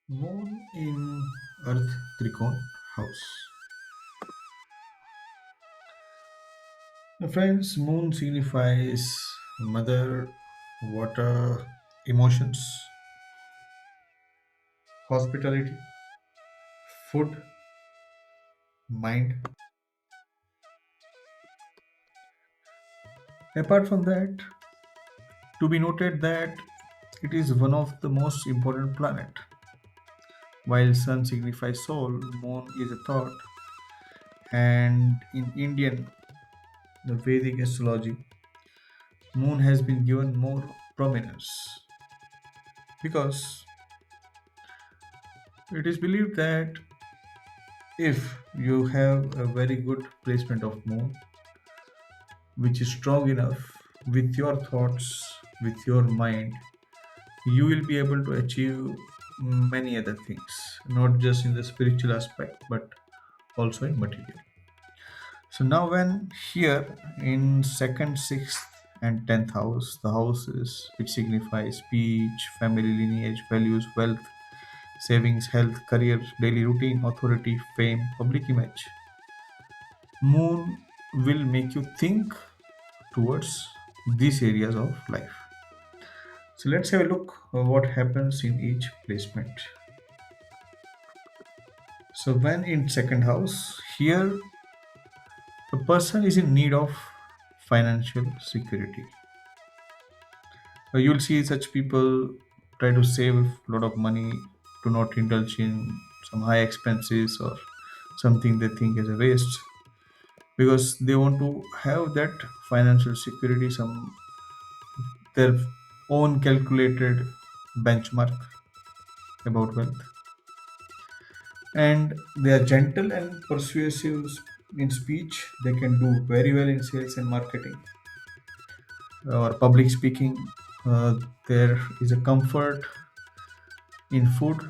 Moon in Earth Trikona house. My friends, moon signifies mother, water, emotions, hospitality, food, mind. Apart from that, to be noted that it is one of the most important planet. While sun signifies soul, moon is a thought, and in Indian, the Vedic astrology, moon has been given more prominence because it is believed that if you have a very good placement of moon, which is strong enough with your thoughts, with your mind, you will be able to achieve many other things, not just in the spiritual aspect, but also in material. So now, when here in second, sixth, and 10th house, the houses which signify speech, family lineage, values, wealth, savings, health, career, daily routine, authority, fame, public image. Moon will make you think towards these areas of life. So let's have a look what happens in each placement. So when in second house, here the person is in need of financial security. You'll see such people try to save a lot of money to not indulge in some high expenses or something they think is a waste because they want to have that financial security, some their own calculated benchmark about wealth, and they are gentle and persuasive in speech. They can do very well in sales and marketing or public speaking. There is a comfort in food.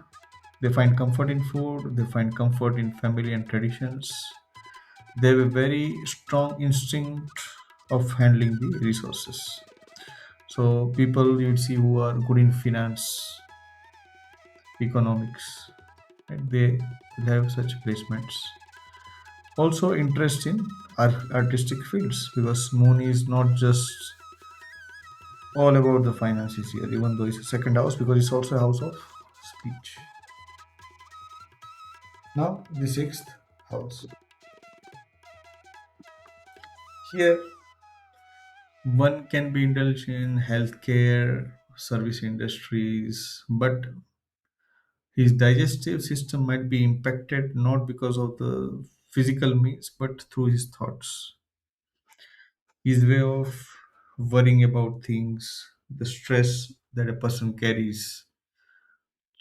They find comfort in food. They find comfort in family and traditions. They have a very strong instinct of handling the resources. So people you see who are good in finance, economics, and they will have such placements. Also interest in artistic fields because moon is not just all about the finances here, even though it's a second house because it's also a house of speech. Now the sixth house. Here one can be indulged in healthcare, service industries, but his digestive system might be impacted not because of the physical means but through his thoughts, his way of worrying about things, the stress that a person carries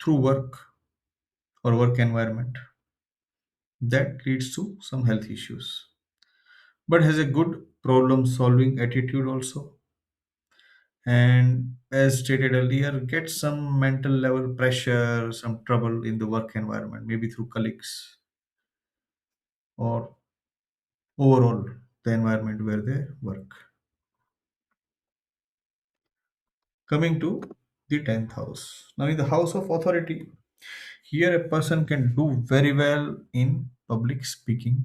through work or work environment. That leads to some health issues. But has a good problem solving attitude also. And as stated earlier, get some mental level pressure, some trouble in the work environment, maybe through colleagues or overall the environment where they work. Coming to the 10th house. Now, in the house of authority, here a person can do very well in public speaking,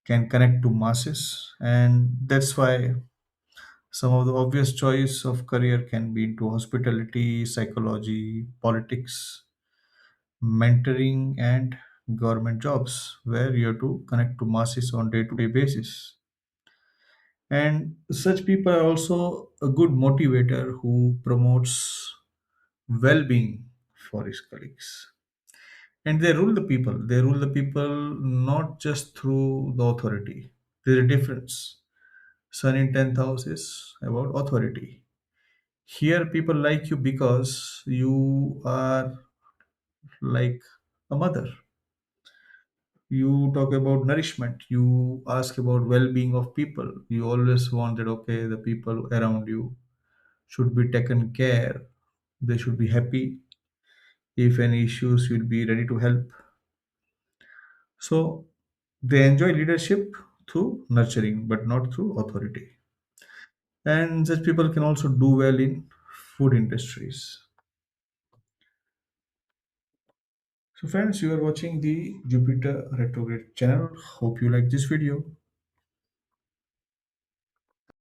can connect to masses, and that's why some of the obvious choice of career can be into hospitality, psychology, politics, mentoring, and government jobs, where you have to connect to masses on day-to-day basis. And such people are also a good motivator who promotes well-being for his colleagues. And they rule the people. They rule the people not just through the authority. There's a difference. Sun in 10th house is about authority. Here, people like you because you are like a mother. You talk about nourishment. You ask about well-being of people. You always want that okay, the people around you should be taken care. They should be happy. If any issues, you'll be ready to help. So they enjoy leadership through nurturing, but not through authority. And such people can also do well in food industries. So, friends, you are watching the Jupiter Retrograde channel. Hope you like this video.